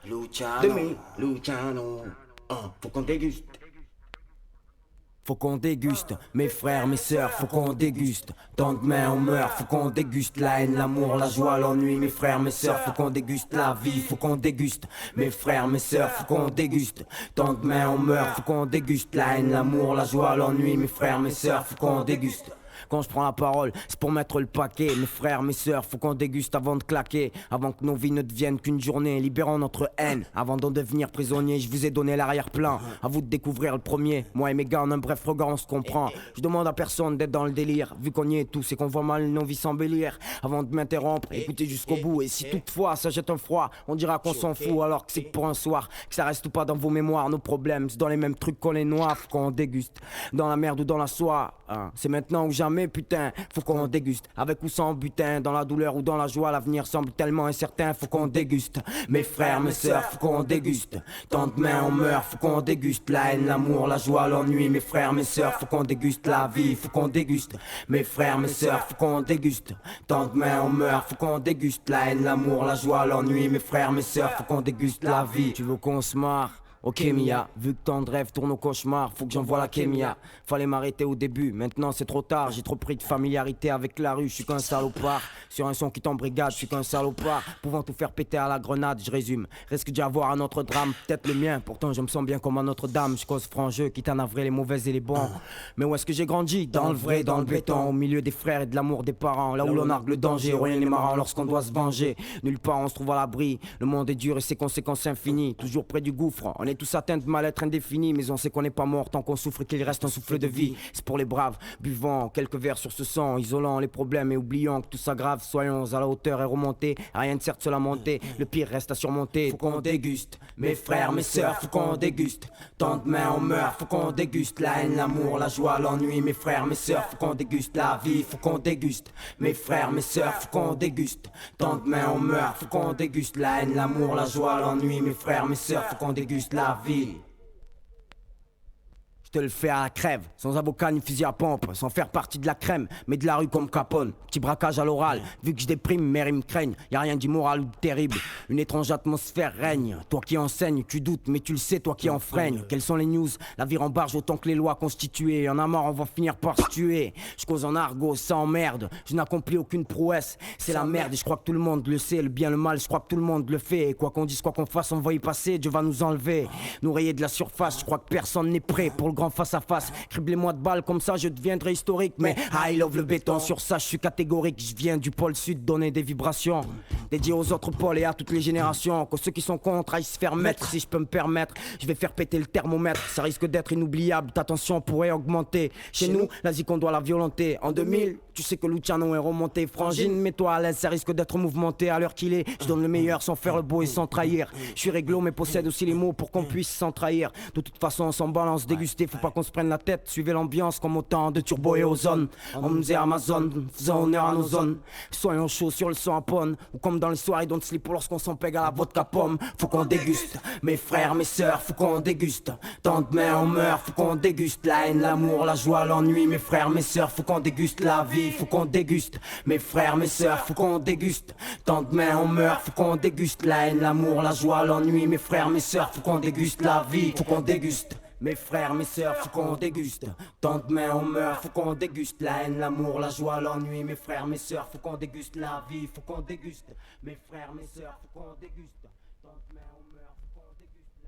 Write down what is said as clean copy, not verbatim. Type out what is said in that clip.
Luciano, Luciano, faut qu'on déguste. Faut qu'on déguste, mes frères, mes sœurs, faut qu'on déguste. Tant de mains on meurt, faut qu'on déguste la haine, l'amour, la joie, l'ennui, mes frères, mes sœurs, faut qu'on déguste la vie, faut qu'on déguste. Mes frères, mes sœurs, faut qu'on déguste. Tant de mains on meurt, faut qu'on déguste la haine, l'amour, la joie, l'ennui, mes frères, mes sœurs, faut qu'on déguste. Quand je prends la parole, c'est pour mettre le paquet. Mes frères, mes sœurs, faut qu'on déguste avant de claquer. Avant que nos vies ne deviennent qu'une journée, libérons notre haine. Avant d'en devenir prisonnier, je vous ai donné l'arrière-plan. À vous de découvrir le premier. Moi et mes gars, en un bref regard, on se comprend. Je demande à personne d'être dans le délire. Vu qu'on y est tous et qu'on voit mal nos vies s'embellir. Avant de m'interrompre, écoutez jusqu'au bout. Et si toutefois ça jette un froid, on dira qu'on s'en fout alors que c'est que pour un soir. Que ça reste ou pas dans vos mémoires, nos problèmes. C'est dans les mêmes trucs qu'on les noie, faut qu'on déguste. Dans la merde ou dans la soie, hein. C'est maintenant ou jamais. Putain, faut qu'on déguste, avec ou sans butin, dans la douleur ou dans la joie, l'avenir semble tellement incertain, faut qu'on déguste. Mes frères, mes sœurs, faut qu'on déguste. Tant de mains on meurt, faut qu'on déguste. La haine, l'amour, la joie, l'ennui, mes frères, mes sœurs, faut qu'on déguste la vie, faut qu'on déguste. Mes frères, mes sœurs, faut qu'on déguste. Tant de mains on meurt, faut qu'on déguste. La haine, l'amour, la joie, l'ennui, mes frères, mes sœurs, faut qu'on déguste la vie. Tu veux qu'on se marre? Ok Mia, vu que tant de rêves tournent au cauchemar, faut que j'envoie la kémia. Fallait m'arrêter au début, maintenant c'est trop tard. J'ai trop pris de familiarité avec la rue, je suis qu'un salopard. Sur un son qui t'embrigade, je suis qu'un salopard. Pouvant tout faire péter à la grenade, je résume. Risque d'y avoir un autre drame, peut-être le mien. Pourtant je me sens bien comme à Notre-Dame. Je cause franc jeu, quitte à navrer les mauvais et les bons. Mais où est-ce que j'ai grandi? Dans le vrai, dans le béton. Au milieu des frères et de l'amour des parents. Là où l'on argue le danger, rien n'est marrant lorsqu'on doit se venger. Nulle part on se trouve à l'abri. Le monde est dur et ses conséquences infinies. Toujours près du gouffre, on est tous atteints de mal-être indéfini. Mais on sait qu'on n'est pas mort tant qu'on souffre et qu'il reste un souffle de vie. C'est pour les braves, buvant quelques verres sur ce sang, isolant les problèmes et oubliant que tout s'aggrave. Soyons à la hauteur et remonter, rien ne sert de se lamenter. Le pire reste à surmonter. Faut qu'on déguste, mes frères, mes sœurs, faut qu'on déguste. Tant de mains on meurt, faut qu'on déguste. La haine, l'amour, la joie, l'ennui, mes frères, mes sœurs, faut qu'on déguste. La vie, faut qu'on déguste. Mes frères, mes sœurs, faut qu'on déguste. Tant de mains on meurt, faut qu'on déguste. La haine, l'amour, la joie, l'ennui, mes frères, mes sœurs, faut qu'on déguste la vie. Je te le fais à la crève, sans avocat ni fusil à pompe, sans faire partie de la crème, mais de la rue comme Capone. Petit braquage à l'oral, vu que je déprime, mes rimes craignent. Y'a rien d'immoral ou de terrible, une étrange atmosphère règne. Toi qui enseignes, tu doutes, mais tu le sais, toi qui enfreigne. Quelles sont les news? La vie rembarge autant que les lois constituées. Y'en a marre, on va finir par se tuer. Je cause en argot, ça emmerde. Je n'accomplis aucune prouesse, c'est la merde. Et je crois que tout le monde le sait, le bien, le mal, je crois que tout le monde le fait. Et quoi qu'on dise, quoi qu'on fasse, on va y passer, Dieu va nous enlever. Nous rayer de la surface, je crois que personne n'est prêt pour le grand face à face. Criblez-moi de balles comme ça je deviendrai historique. Mais I love le béton, sur ça je suis catégorique. Je viens du pôle sud donner des vibrations dédiées aux autres pôles et à toutes les générations. Que ceux qui sont contre aillent se faire mettre. Si je peux me permettre, je vais faire péter le thermomètre. Ça risque d'être inoubliable, ta tension pourrait augmenter. Chez nous, la zik on doit la violenter. En 2000, tu sais que Luciano est remonté. Frangine, mets-toi à l'aise, ça risque d'être mouvementé. À l'heure qu'il est, je donne le meilleur sans faire le beau et sans trahir. Je suis réglo mais possède aussi les mots pour qu'on puisse s'en trahir. De toute façon on s'en balance, déguster, faut pas qu'on se prenne la tête. Suivez l'ambiance comme autant de turbo et ozone. On me dit Amazon, faisons honneur à nos zones. Soyons chauds sur le son à ponne. Ou comme dans les soirées don't sleep pour lorsqu'on s'en pègue à la vodka pomme. Faut qu'on déguste, mes frères, mes sœurs, faut qu'on déguste. Tant de mains on meurt, faut qu'on déguste. La haine, l'amour, la joie, l'ennui, mes frères, mes sœurs, faut qu'on déguste la vie, faut qu'on déguste. Mes frères, mes sœurs, faut qu'on déguste. Tant de mains on meurt, faut qu'on déguste. La haine, l'amour, la joie, l'ennui, mes frères, mes sœurs, faut qu'on déguste la vie, faut qu'on déguste. Mes frères, mes sœurs, faut qu'on déguste. Tant de mains on meurt, faut qu'on déguste. La haine, l'amour, la joie, l'ennui, mes frères, mes sœurs, faut qu'on déguste la vie, faut qu'on déguste. Mes frères, mes sœurs, faut qu'on déguste. Tant de mains on meurt, faut qu'on déguste.